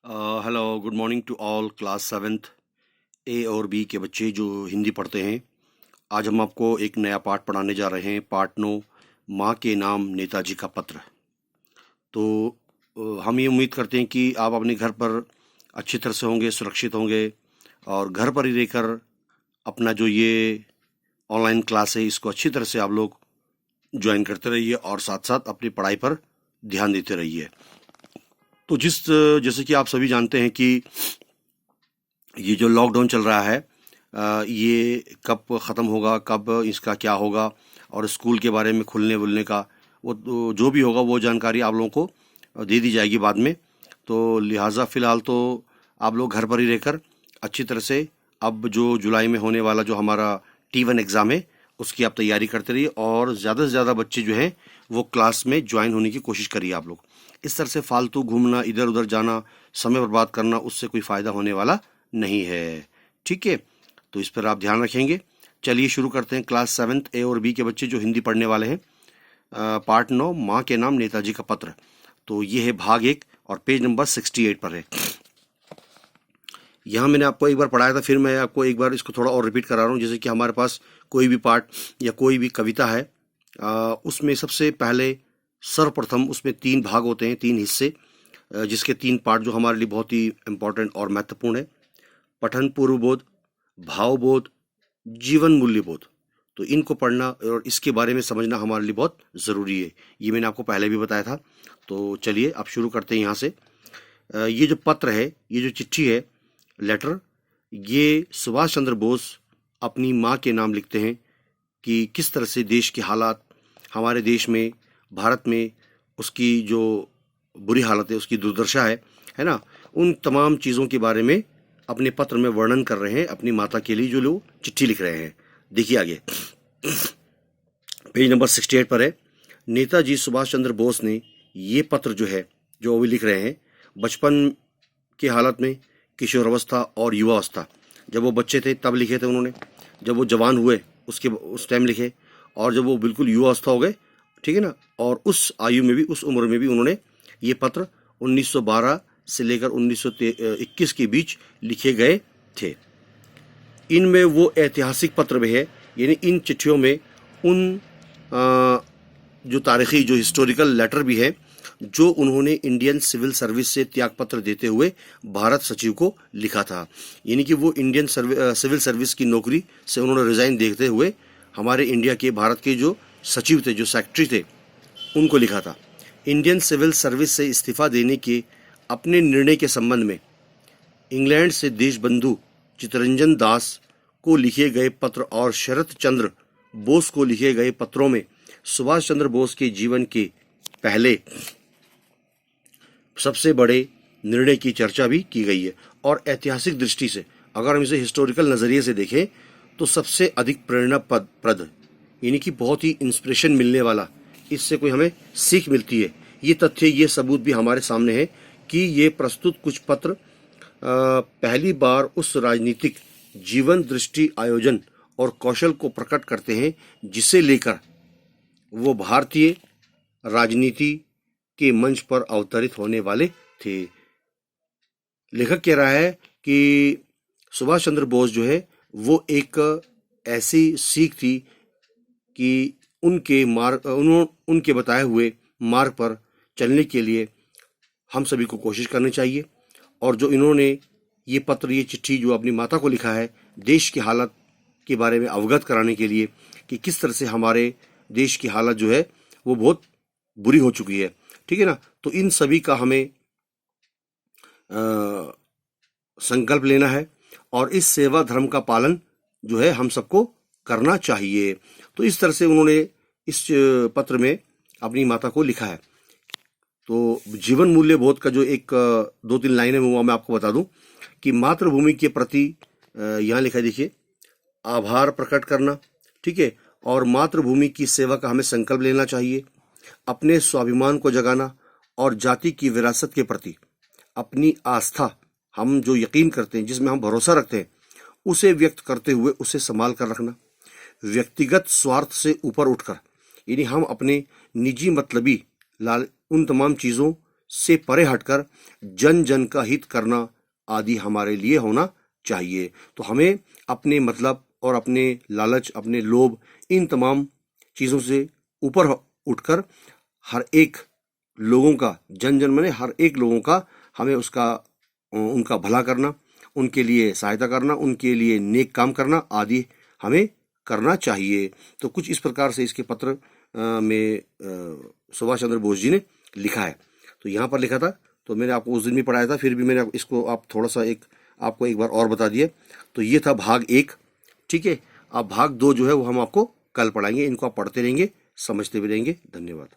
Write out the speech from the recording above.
Hello good morning to all class seventh A और B के बच्चे जो हिंदी पढ़ते हैं। आज हम आपको एक नया पाठ पढ़ाने जा रहे हैं। पाठ 9, माँ के नाम नेताजी का पत्र। तो हम ये उम्मीद करते हैं कि आप अपने घर पर अच्छी तरह से होंगे, सुरक्षित होंगे और घर पर ही रहकर अपना जो ये ऑनलाइन क्लास है इसको अच्छी तरह से आप लोग ज्वाइन करते रहिए और साथ साथ अपनी पढ़ाई पर ध्यान देते रहिए। तो जैसे कि आप सभी जानते हैं कि ये जो लॉकडाउन चल रहा है ये कब ख़त्म होगा, कब इसका क्या होगा और स्कूल के बारे में खुलने वुलने का वो तो जो भी होगा वो जानकारी आप लोगों को दे दी जाएगी बाद में। तो लिहाजा फ़िलहाल तो आप लोग घर पर ही रहकर अच्छी तरह से अब जो जुलाई में होने वाला जो हमारा T1 एग्ज़ाम है उसकी आप तैयारी करते रहिए और ज़्यादा से ज़्यादा बच्चे जो हैं वो क्लास में ज्वाइन होने की कोशिश करिए आप लोग। इस तरह से फालतू घूमना, इधर उधर जाना, समय बर्बाद करना, उससे कोई फ़ायदा होने वाला नहीं है। ठीक है, तो इस पर आप ध्यान रखेंगे। चलिए शुरू करते हैं। क्लास सेवन्थ ए और बी के बच्चे जो हिंदी पढ़ने वाले हैं, पार्ट 9, माँ के नाम नेताजी का पत्र। तो ये है भाग 1 और पेज नंबर 68 पर है। यहाँ मैंने आपको एक बार पढ़ाया था, फिर मैं आपको एक बार इसको थोड़ा और रिपीट करा रहा हूँ। जैसे कि हमारे पास कोई भी पाठ या कोई भी कविता है, उसमें सबसे पहले सर्वप्रथम उसमें 3 भाग होते हैं, 3 हिस्से, जिसके 3 पार्ट जो हमारे लिए बहुत ही इम्पोर्टेंट और महत्वपूर्ण है। पठन पूर्व बोध, भाव बोध, जीवन मूल्य बोध। तो इनको पढ़ना और इसके बारे में समझना हमारे लिए बहुत ज़रूरी है। ये मैंने आपको पहले भी बताया था। तो चलिए अब शुरू करते हैं यहाँ से। ये जो पत्र है, ये जो चिट्ठी है, लेटर, ये सुभाष चंद्र बोस अपनी माँ के नाम लिखते हैं कि किस तरह से देश के हालात, हमारे देश में, भारत में उसकी जो बुरी हालत है, उसकी दुर्दशा है ना, उन तमाम चीज़ों के बारे में अपने पत्र में वर्णन कर रहे हैं अपनी माता के लिए, जो लोग चिट्ठी लिख रहे हैं। देखिए आगे पेज नंबर 68 पर है। नेताजी सुभाष चंद्र बोस ने ये पत्र जो है, जो अभी लिख रहे हैं, बचपन की हालत में, किशोरावस्था और युवावस्था, जब वो बच्चे थे तब लिखे थे उन्होंने, जब वो जवान हुए उस टाइम लिखे, और जब वो बिल्कुल युवावस्था हो गए, ठीक है ना, और उस आयु में भी, उस उम्र में भी उन्होंने ये पत्र 1912 से लेकर 1921 के बीच लिखे गए थे। इनमें वो ऐतिहासिक पत्र भी है, यानी इन चिट्ठियों में उन जो तारीखी, जो हिस्टोरिकल लेटर भी है, जो उन्होंने इंडियन सिविल सर्विस से त्यागपत्र देते हुए भारत सचिव को लिखा था। यानी कि वो इंडियन सिविल सर्विस की नौकरी से उन्होंने रिज़ाइन देते हुए हमारे इंडिया के, भारत के जो सचिव थे, जो सेक्रेटरी थे, उनको लिखा था। इंडियन सिविल सर्विस से इस्तीफा देने के अपने निर्णय के संबंध में इंग्लैंड से देशबंधु चित्तरंजन दास को लिखे गए पत्र और शरत चंद्र बोस को लिखे गए पत्रों में सुभाष चंद्र बोस के जीवन के पहले सबसे बड़े निर्णय की चर्चा भी की गई है। और ऐतिहासिक दृष्टि से अगर हम इसे हिस्टोरिकल नज़रिए से देखें तो सबसे अधिक प्रेरणाप्रद, यानी कि बहुत ही इंस्पिरेशन मिलने वाला, इससे कोई हमें सीख मिलती है। ये तथ्य, ये सबूत भी हमारे सामने है कि ये प्रस्तुत कुछ पत्र पहली बार उस राजनीतिक जीवन दृष्टि, आयोजन और कौशल को प्रकट करते हैं जिसे लेकर वो भारतीय राजनीति के मंच पर अवतरित होने वाले थे। लेखक कह रहा है कि सुभाष चंद्र बोस जो है वो एक ऐसी सीख थी कि उनके बताए हुए मार्ग पर चलने के लिए हम सभी को कोशिश करनी चाहिए। और जो इन्होंने ये पत्र, ये चिट्ठी जो अपनी माता को लिखा है, देश की हालत के बारे में अवगत कराने के लिए कि किस तरह से हमारे देश की हालत जो है वो बहुत बुरी हो चुकी है, ठीक है ना। तो इन सभी का हमें संकल्प लेना है और इस सेवा धर्म का पालन जो है हम सबको करना चाहिए। तो इस तरह से उन्होंने इस पत्र में अपनी माता को लिखा है। तो जीवन मूल्य बोध का जो एक 2-3 लाइन है वो मैं आपको बता दूं कि मातृभूमि के प्रति यहाँ लिखा है, देखिए, आभार प्रकट करना, ठीक है, और मातृभूमि की सेवा का हमें संकल्प लेना चाहिए। अपने स्वाभिमान को जगाना और जाति की विरासत के प्रति अपनी आस्था, हम जो यकीन करते हैं, जिसमें हम भरोसा रखते हैं, उसे व्यक्त करते हुए उसे संभाल कर रखना। व्यक्तिगत स्वार्थ से ऊपर उठकर, यानी हम अपने निजी मतलबी उन तमाम चीज़ों से परे हटकर जन जन का हित करना आदि हमारे लिए होना चाहिए। तो हमें अपने मतलब और अपने लालच, अपने लोभ, इन तमाम चीज़ों से ऊपर उठकर हर एक लोगों का, जन जन माने हर एक लोगों का, हमें उनका भला करना, उनके लिए सहायता करना, उनके लिए नेक काम करना आदि हमें करना चाहिए। तो कुछ इस प्रकार से इसके पत्र में सुभाष चंद्र बोस जी ने लिखा है। तो यहाँ पर लिखा था, तो मैंने आपको उस दिन भी पढ़ाया था, फिर भी मैंने इसको आप थोड़ा सा आपको एक बार और बता दिया। तो ये था भाग 1, ठीक है। अब भाग 2 जो है वो हम आपको कल पढ़ाएंगे। इनको आप पढ़ते रहेंगे, समझते भी रहेंगे। धन्यवाद।